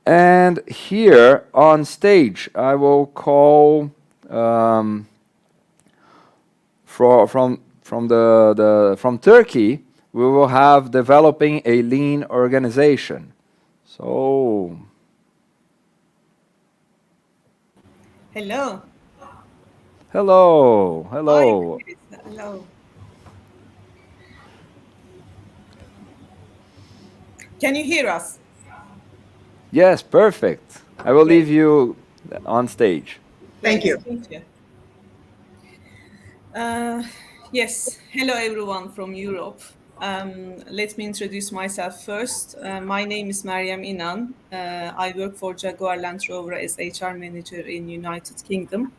And here on stage, I will call from Turkey. We will have developing a lean organization. So, Hello. hello, Hi, hello. Chris. Hello. Can you hear us? Yes, perfect. I will Great. leave you on stage. Great. Thank you. Uh, yes. Hello, everyone from Europe. Let me introduce myself first. My name is Meryem Inan. I work for Jaguar Land Rover as HR manager in United Kingdom.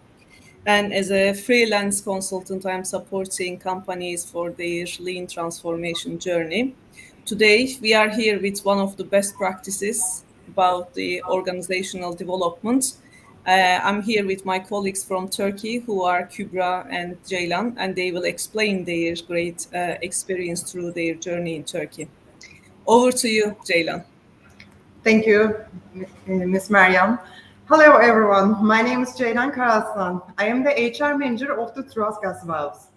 And as a freelance consultant, I am supporting companies for their lean transformation journey. Today, we are here with one of the best practices about the organizational development. I'm here with my colleagues from Turkey, who are Kübra and Ceylan, and they will explain their great experience through their journey in Turkey. Over to you, Ceylan. Thank you, Ms. Meryem. Hello, everyone. My name is Ceylan Karaslan. I am the HR manager of the Trust Gas Valves.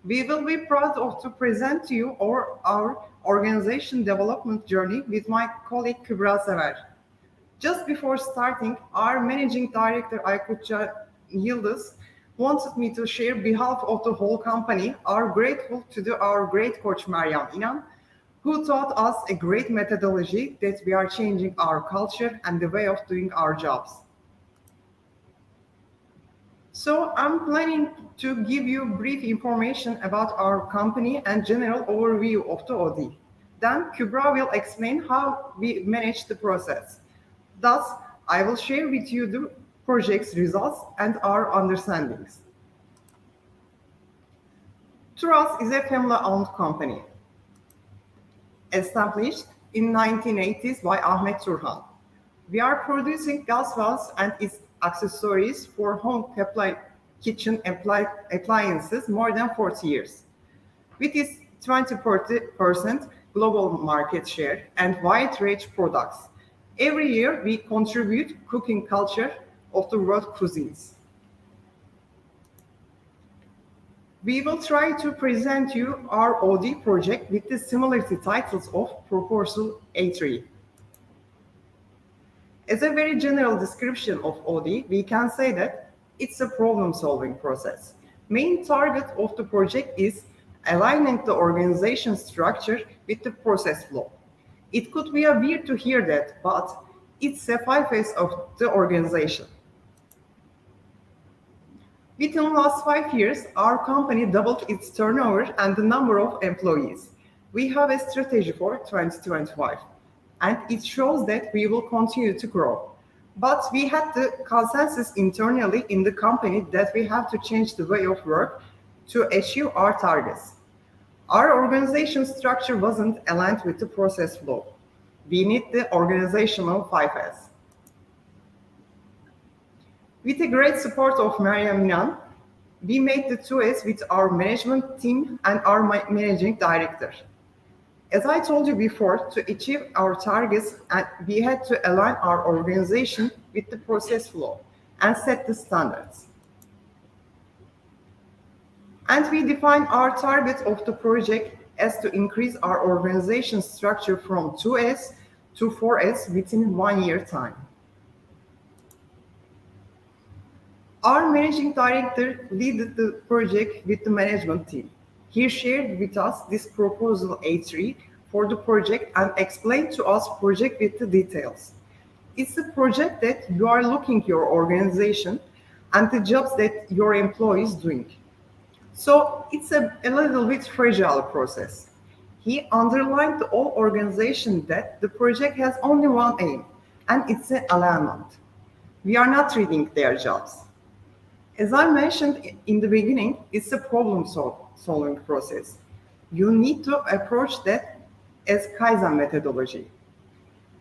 We will be proud of to present to you our organization development journey with my colleague Kübra Sever. Just before starting, our managing director Aykutça Yıldız wanted me to share behalf of the whole company are grateful to our great coach Meryem İnan, who taught us a great methodology that we are changing our culture and the way of doing our jobs. So I'm planning to give you brief information about our company and general overview of the OD. Then Kübra will explain how we manage the process. Thus, I will share with you the project's results and our understandings. Turas is a family-owned company, established in 1980s by Ahmet Turhan. We are producing gas valves and its accessories for home kitchen appliances more than 40 years. With its 20% global market share and wide range products, every year we contribute cooking culture of the world cuisines. We will try to present you our OD project with the similarity titles of Proposal A3. As a very general description of OD, we can say that it's a problem-solving process. Main target of the project is aligning the organization structure with the process flow. It could be a weird to hear that, but it's a five phase of the organization. Within the last 5 years, our company doubled its turnover and the number of employees. We have a strategy for 2025, and it shows that we will continue to grow. But we had the consensus internally in the company that we have to change the way of work to achieve our targets. Our organization structure wasn't aligned with the process flow. We need the organizational 5S. With the great support of Meryem İnan, we made the 2S with our management team and our managing director. As I told you before, to achieve our targets, we had to align our organization with the process flow and set the standards. And we define our target of the project as to increase our organization structure from 2S to 4S within 1 year time. Our managing director led the project with the management team. He shared with us this proposal A3 for the project and explained to us project with the details. It's a project that you are looking your organization and the jobs that your employees doing. So it's a little bit fragile process. He underlined the whole organization that the project has only one aim, and it's an alignment. We are not reading their jobs. As I mentioned in the beginning, it's a problem-solving process. You need to approach that as Kaizen methodology.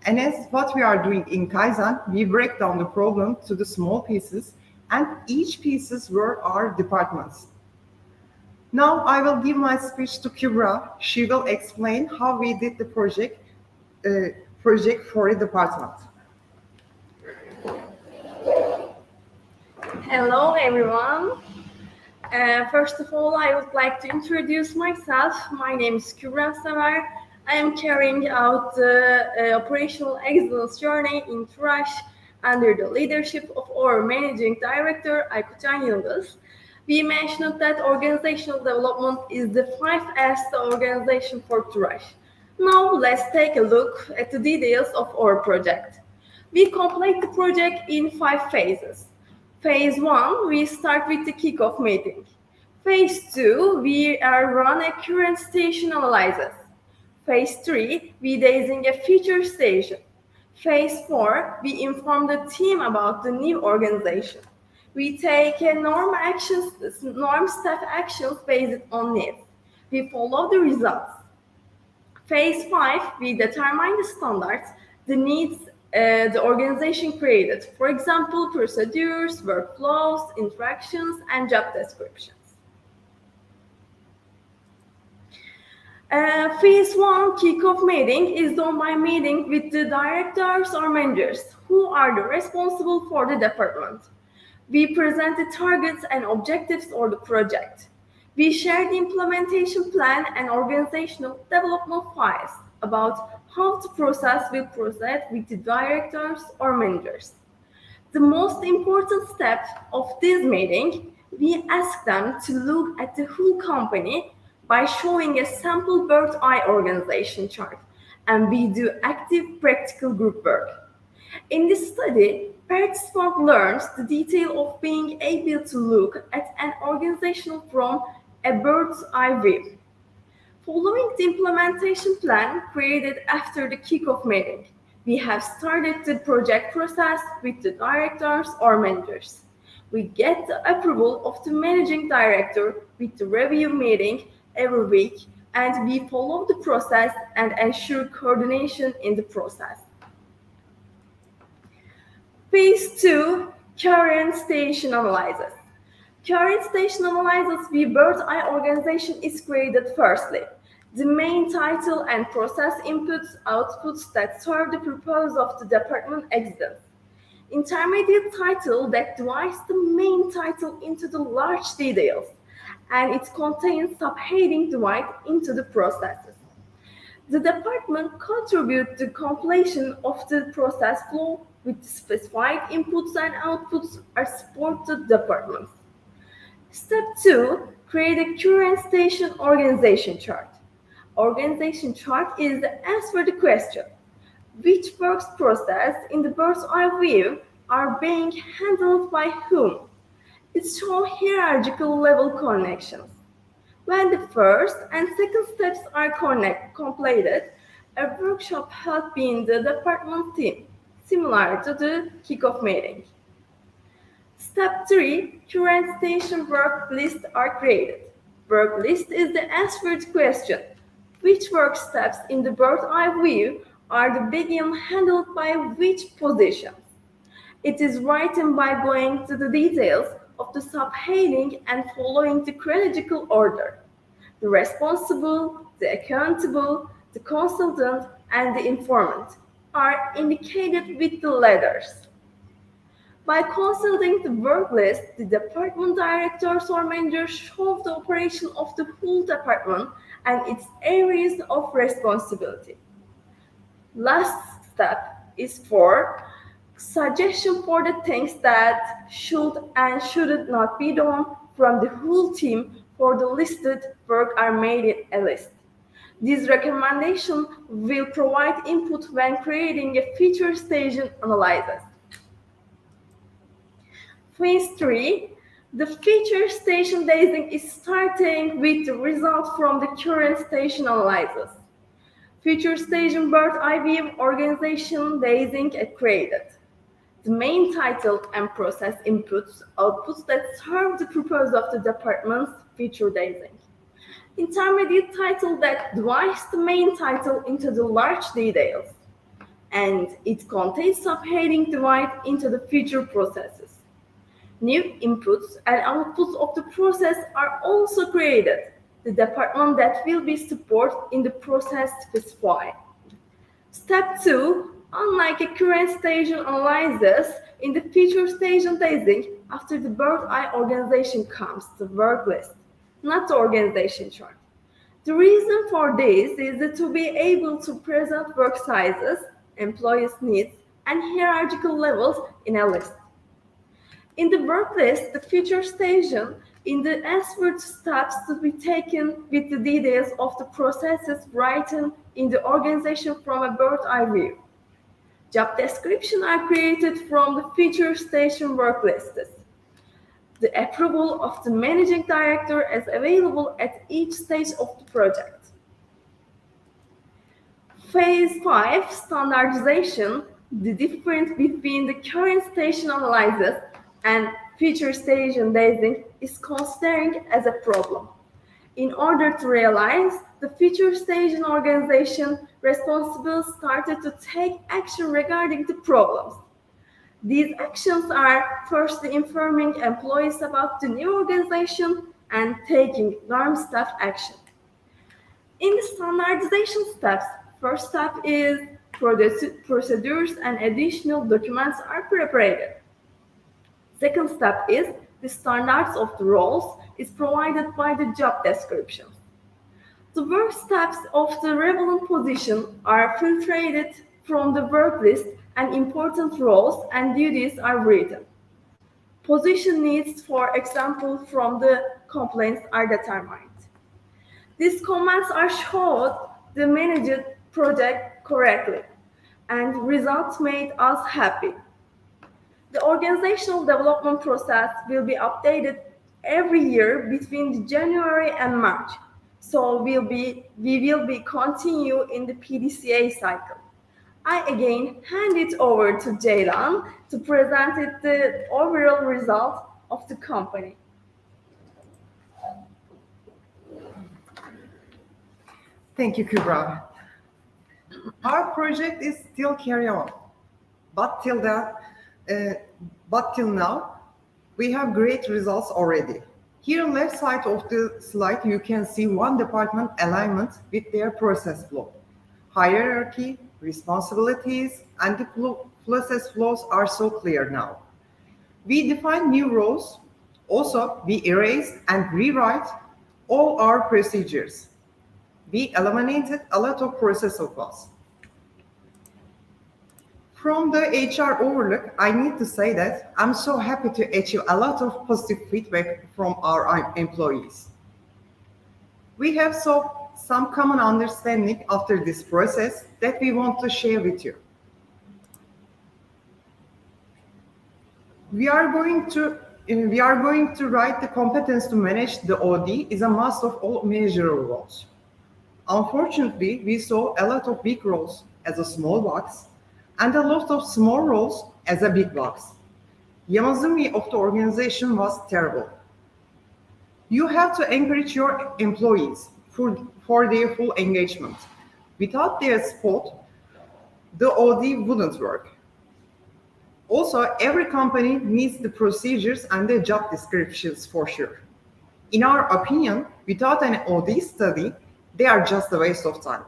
And as what we are doing in Kaizen, we break down the problem to the small pieces, and each pieces were our departments. Now I will give my speech to Kübra. She will explain how we did the project for a department. Hello, everyone. First of all, I would like to introduce myself. My name is Kübra Sever. I am carrying out the operational excellence journey in Turaş under the leadership of our managing director, Aykutcan Yıldız. We mentioned that organizational development is the 5S organization for Turaş. Now, let's take a look at the details of our project. We complete the project in 5 phases. Phase 1, we start with the kickoff meeting. Phase 2, we run a current station analysis. Phase 3, we design a feature station. Phase 4, we inform the team about the new organization. We take norm staff actions based on needs. We follow the results. Phase 5, we determine the standards, the needs the organization created. For example, procedures, workflows, interactions, and job descriptions. Phase 1 kickoff meeting is done by meeting with the directors or managers who are the responsible for the department. We present the targets and objectives of the project. We share the implementation plan and organizational development files about how the process will proceed with the directors or managers. The most important step of this meeting, we ask them to look at the whole company by showing a sample bird's eye organization chart, and we do active practical group work. In this study, participant learns the detail of being able to look at an organization from a bird's eye view. Following the implementation plan created after the kickoff meeting, we have started the project process with the directors or managers. We get the approval of the managing director with the review meeting every week, and we follow the process and ensure coordination in the process. Phase 2, current station analysis. Current station analysis with bird's eye organization is created firstly. The main title and process inputs, outputs that serve the purpose of the department existence. Intermediate title that divides the main title into the large details, and it contains subheading divide into the processes. The department contributes to completion of the process flow with specified inputs and outputs are supported departments. Step 2, create a current station organization chart. Organization chart is the answer to the question, which works process in the bird's eye view are being handled by whom? It shows hierarchical level connections. When the first and second steps are completed, a workshop held in the department team, similar to the kickoff meeting. Step 3, current station work lists are created. Work list is the answered question, which work steps in the bird's eye view are the being handled by which position? It is written by going to the details of the subheading and following the chronological order. The responsible, the accountable, the consultant, and the informant are indicated with the letters. By consulting the work list, the department directors or managers show the operation of the whole department and its areas of responsibility. Last step is for suggestion for the things that should and should not be done from the whole team for the listed work are made in a list. This recommendation will provide input when creating a feature station analysis. Phase 3, the feature station design is starting with the result from the current station analysis. Feature station bird eye view organization design created. The main title and process inputs, outputs that serve the purpose of the department's feature design. Intermediate title that divides the main title into the large details. And it contains subheading divide into the feature processes. New inputs and outputs of the process are also created. The department that will be supported in the process specified. Step 2, Unlike a current station analysis, in the future station testing, after the bird eye organization comes the work list, not the organization chart. The reason for this is that to be able to present work sizes, employees' needs, and hierarchical levels in a list. In the work list, the future station in the answered steps to be taken with the details of the processes written in the organization from a bird's eye view. Job descriptions are created from the future station work lists. The approval of the managing director is available at each stage of the project. Phase 5, standardization, the difference between the current station analysis and future station testing is considered as a problem. In order to realize, the future station organization responsible started to take action regarding the problems. These actions are firstly informing employees about the new organization and taking non-staff action. In the standardization steps, first step is procedures and additional documents are prepared. Second step is the standards of the roles is provided by the job description. The work steps of the relevant position are filtered from the work list and important roles and duties are written. Position needs, for example, from the complaints are determined. These comments are showed the managed project correctly and results made us happy. The organizational development process will be updated every year between January and March. So we will be continue in the PDCA cycle. I again hand it over to Ceylan to present the overall result of the company. Thank you, Kübra. Our project is still carry on, but till now, we have great results already. Here, left side of the slide, you can see one department alignment with their process flow. Hierarchy, responsibilities, and the process flows are so clear now. We define new roles. Also, we erase and rewrite all our procedures. We eliminated a lot of process of us. From the HR overlook, I need to say that I'm so happy to achieve a lot of positive feedback from our employees. We have some common understanding after this process that we want to share with you. We are going to write the competence to manage the OD is a must of all managerial roles. Unfortunately, we saw a lot of big roles as a small box and a lot of small roles as a big box. Yamazumi of the organization was terrible. You have to encourage your employees for their full engagement. Without their support, the OD wouldn't work. Also, every company needs the procedures and the job descriptions for sure. In our opinion, without an OD study, they are just a waste of time.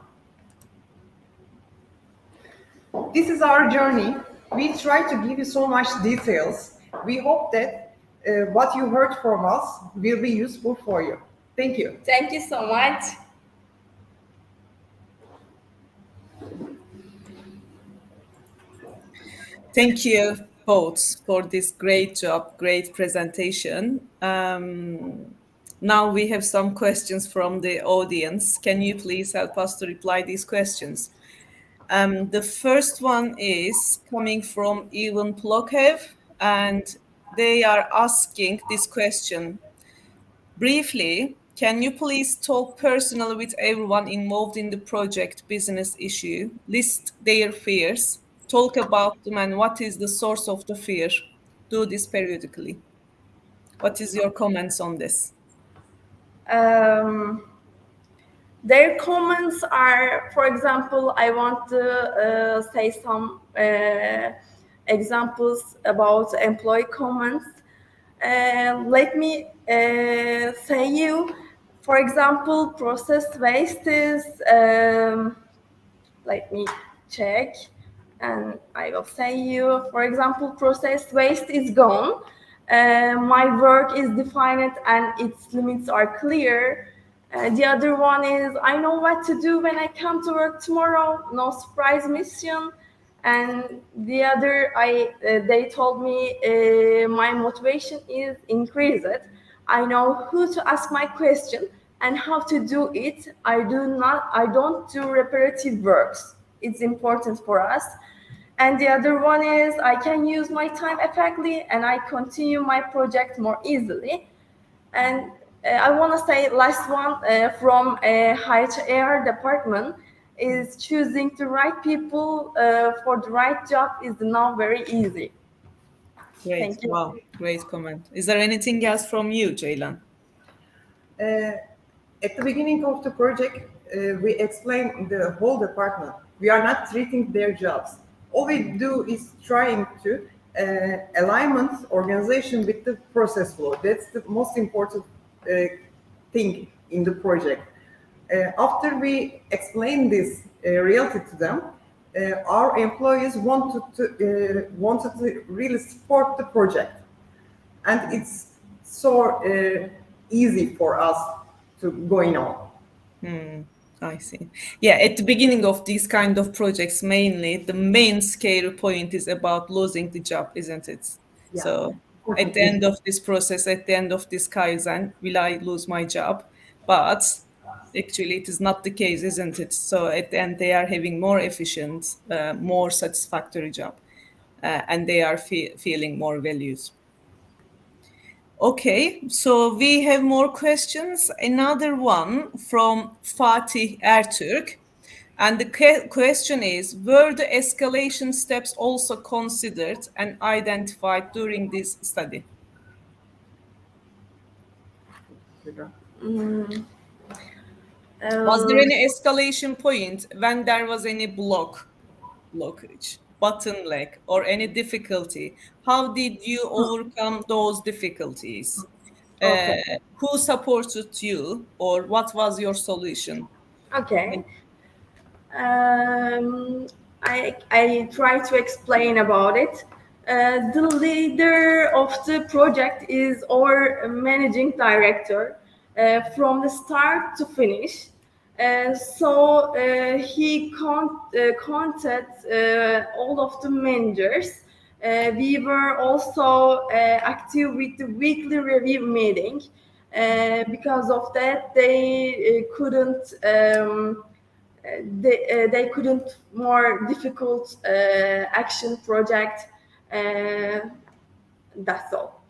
This is our journey. We try to give you so much details. We hope that what you heard from us will be useful for you. Thank you. Thank you so much. Thank you both for this great job, great presentation. Now we have some questions from the audience. Can you please help us to reply these questions? The first one is coming from Ivan Plokhev, and they are asking this question. Briefly, can you please talk personally with everyone involved in the project business issue, list their fears, talk about them and what is the source of the fear? Do this periodically. What is your comments on this? Their comments are, for example, I want to say some examples about employee comments. Let me say you, for example, process waste is, let me check. And I will say you, for example, process waste is gone. My work is defined and its limits are clear. The other one is I know what to do when I come to work tomorrow. No surprise mission. And the other, they told me my motivation is increased. I know who to ask my question and how to do it. I don't do repetitive works. It's important for us. And the other one is I can use my time effectively and I continue my project more easily. And I want to say last one from HR department is choosing the right people for the right job is now very easy. Great. Thank you. Wow. Great comment. Is there anything else from you, Ceylan? At the beginning of the project, we explain the whole department. We are not treating their jobs. All we do is trying to alignment organization with the process flow. That's the most important thing in the project. After we explain this reality to them, our employees wanted to really support the project, and it's so easy for us to going on. I see. Yeah, at the beginning of these kind of projects, mainly the main scary point is about losing the job, isn't it? Yeah. So at the end of this process, at the end of this Kaizen, will I lose my job? But actually, it is not the case, isn't it? So at the end, they are having more efficient, more satisfactory job, and they are feeling more values. Okay, so we have more questions. Another one from Fatih Ertürk. And the question is, were the escalation steps also considered and identified during this study? Was there any escalation point when there was any blockage, bottleneck, or any difficulty? How did you overcome those difficulties? Okay. Who supported you, or what was your solution? Okay. Um, I try to explain about it. The leader of the project is our managing director from the start to finish. So he contacts all of the managers. We were also active with the weekly review meeting. Because of that, they couldn't. They couldn't more difficult action project. That's all.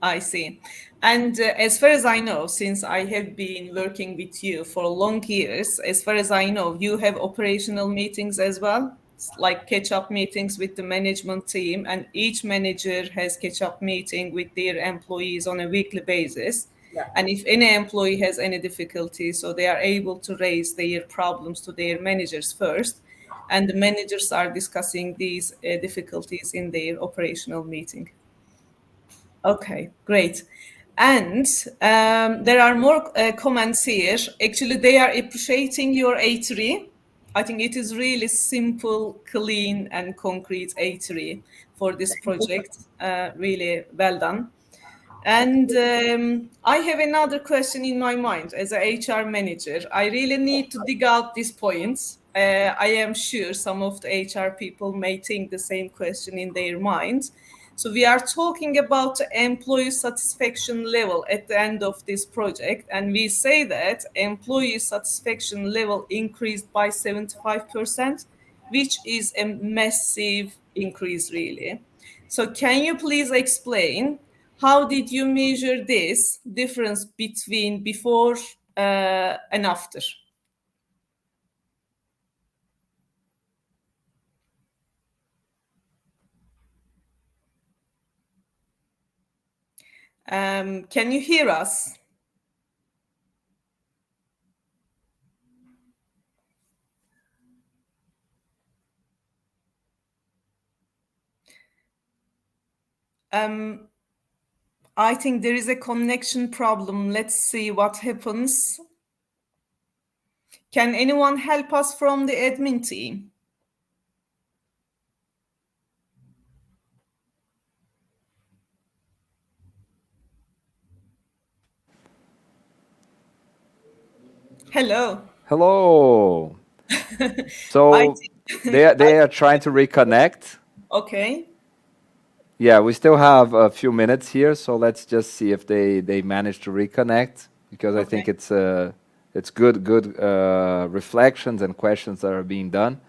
I see. And as far as I know, since I have been working with you for long years, as far as I know, you have operational meetings as well, like catch-up meetings with the management team, and each manager has catch-up meeting with their employees on a weekly basis. Yeah. And if any employee has any difficulty, so they are able to raise their problems to their managers first, and the managers are discussing these difficulties in their operational meeting. Okay, great. And there are more comments here. Actually, they are appreciating your A3. I think it is really simple, clean, and concrete A3 for this project. Really well done. And I have another question in my mind as a HR manager. I really need to dig out these points. I am sure some of the HR people may think the same question in their minds. So we are talking about the employee satisfaction level at the end of this project, and we say that employee satisfaction level increased by 75%, which is a massive increase, really. So can you please explain how did you measure this difference between before and after? Can you hear us? I think there is a connection problem. Let's see what happens. Can anyone help us from the admin team? Hello. Hello. I So they are trying to reconnect. okay. Yeah, we still have a few minutes here, so let's just see if they manage to reconnect because I Okay. think it's good reflections and questions that are being done.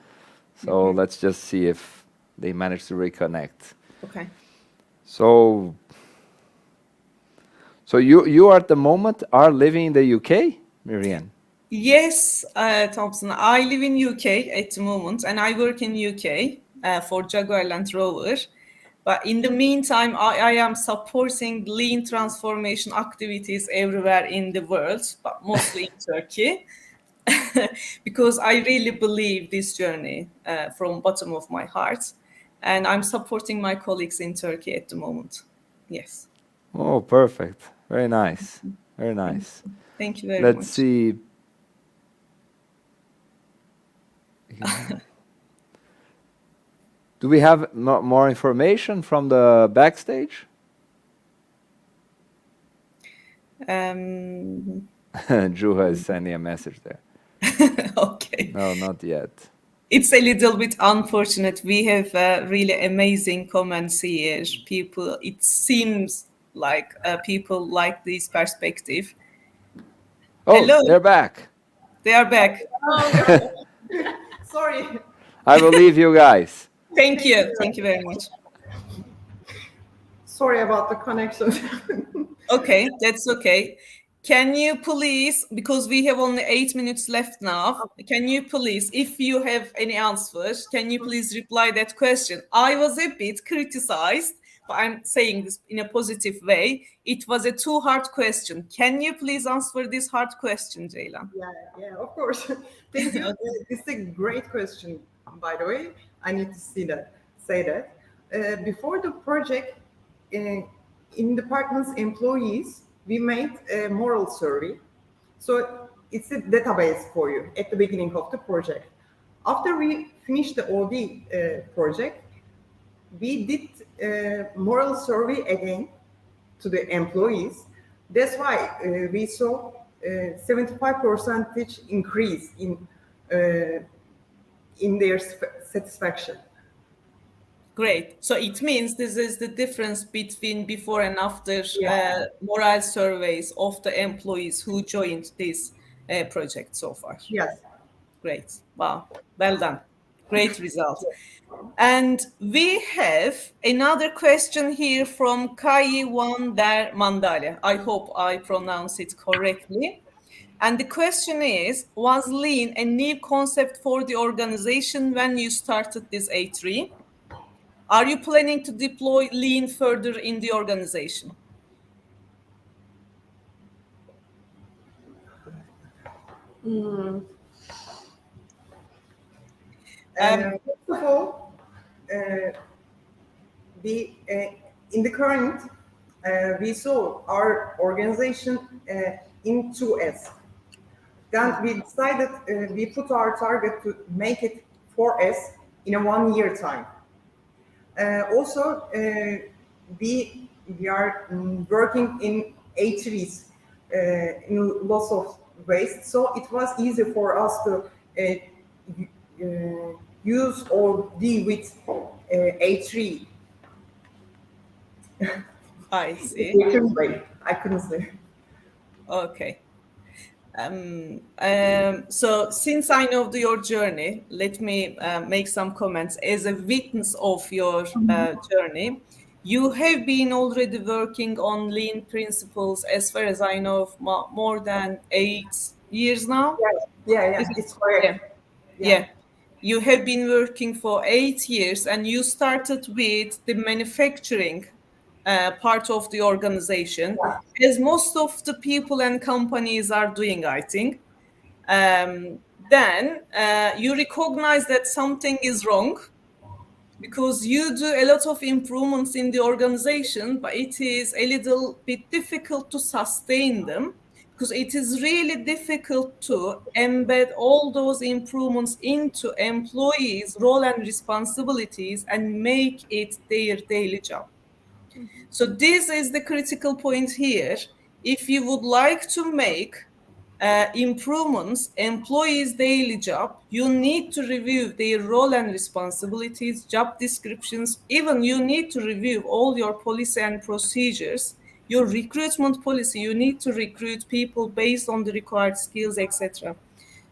So let's just see if they manage to reconnect. Okay. So so you are at the moment are living in the UK, Miriam? Yes, Thompson. I live in UK at the moment, and I work in UK for Jaguar Land Rover. But in the meantime, I am supporting lean transformation activities everywhere in the world, but mostly in Turkey, because I really believe this journey from bottom of my heart, and I'm supporting my colleagues in Turkey at the moment. Yes, Oh, perfect. Very nice. Very thank nice. you. Thank you very Let's much. see. Do we have more information from the backstage? Um, Juha is sending a message there. okay. No, not yet. It's a little bit unfortunate. We have really amazing comments here. People, it seems like people like this perspective. Oh, Hello, they're back. they are back. Oh, we are- Sorry. I believe you guys. Thank Thank you. you. Thank you very much. Sorry about the connection. Okay, that's okay. Can you please, because we have only 8 minutes left now, can you please, if you have any answers, can you please reply that question? I was a bit criticized, but I'm saying this in a positive way. It was a too hard question. Can you please answer this hard question, Ceylan? Yeah, of course. Thank you. This is a great question, by the way. I need to say that. Before the project, uh, in department's employees, we made a moral survey. So it's a database for you at the beginning of the project. After we finished the OD project, we did a moral survey again to the employees. That's why we saw 75 percentage increase uh, in their satisfaction. Great. So it means this is the difference between before and after Yeah. morale surveys of the employees who joined this project so far. Yes. Great. Wow. Well done. Great result. And we have another question here from Kai Wander Mandale. I hope I pronounce it correctly. And the question is, was lean a new concept for the organization when you started this A3? Are you planning to deploy lean further in the organization? Um, First of all, uh, we in the current we saw our organization in 2S. Then we decided we put our target to make it 4S in a 1 year time. Also, we are working in A3s in lots of ways, so it was easy for us to use or deal with A3. I see. I couldn't say. Okay. So since I know your journey, let me make some comments. As a witness of your journey, you have been already working on lean principles, as far as I know, more than 8 years now. Yeah, Is it? it's Yeah. correct. Yeah. Yeah. You have been working for 8 years and you started with the manufacturing part of the organization, as most of the people and companies are doing, I think. Then you recognize that something is wrong because you do a lot of improvements in the organization, but it is a little bit difficult to sustain them because it is really difficult to embed all those improvements into employees' role and responsibilities and make it their daily job. So this is the critical point here. If you would like to make improvements, employees' daily job, you need to review their role and responsibilities, job descriptions, even you need to review all your policy and procedures, your recruitment policy, you need to recruit people based on the required skills, etc.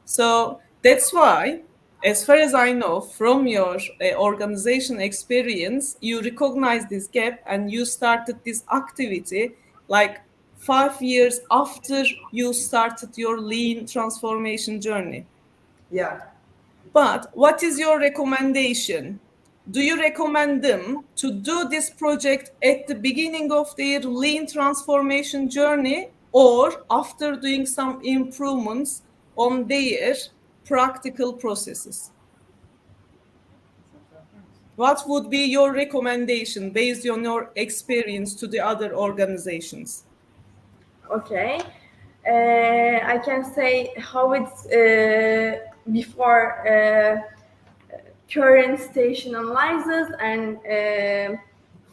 So that's why, as far as I know, from your organization experience, you recognize this gap and you started this activity like 5 years after you started your lean transformation journey. Yeah. But what is your recommendation? Do you recommend them to do this project at the beginning of their lean transformation journey or after doing some improvements on their practical processes? What would be your recommendation based on your experience to the other organizations? Okay. I can say how it's before current station analysis and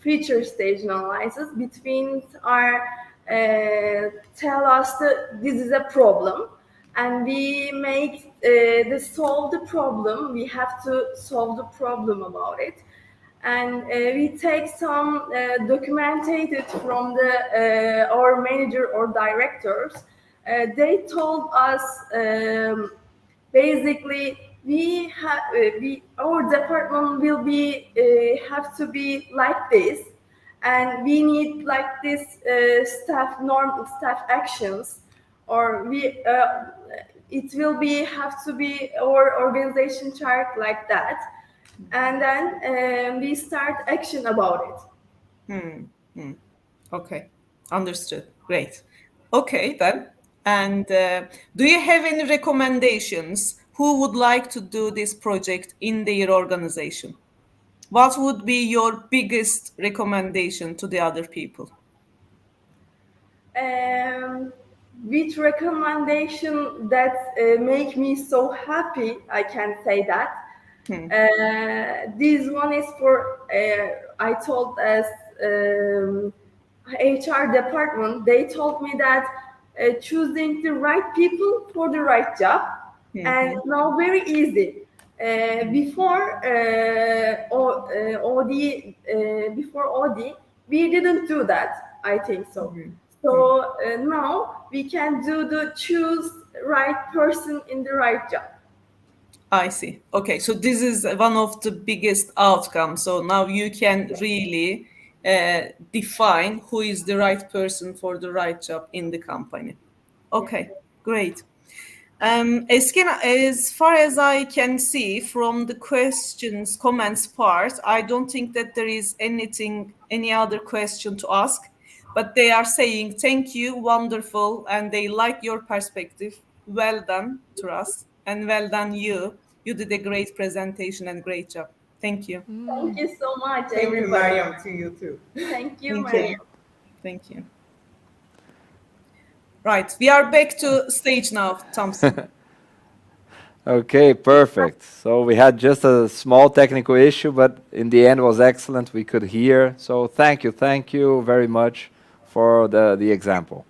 future station analysis between are tell us that this is a problem and we make the solve the problem. We have to solve the problem about it, and we take some documented from the our manager or directors. They told us basically we our department will be have to be like this, and we need like this staff actions, or we it will be have to be our organization chart like that, and then we start action about it. Okay, understood. Great. Okay, then. And do you have any recommendations who would like to do this project in their organization? What would be your biggest recommendation to the other people? With recommendation that make me so happy, I can say that. This one is for I told as HR department. They told me that choosing the right people for the right job, and now very easy. Before before OD, we didn't do that. I think so. So now we can do the choose right person in the right job. I see. Okay, so this is one of the biggest outcomes. So now you can really define who is the right person for the right job in the company. Okay, great. As far as I can see from the questions, comments part, I don't think that there is any other question to ask, but they are saying thank you, wonderful, and they like your perspective. Well done, Trust, and well done you. You did a great presentation and great job. Thank you. Thank you so much, Thank you, everybody. Mariam, to you too. Thank you, Thank Mariam. you. Thank you. Right, we are back to stage now, Thompson. Okay, perfect. So we had just a small technical issue, but in the end was excellent. We could hear. So thank you very much for the example.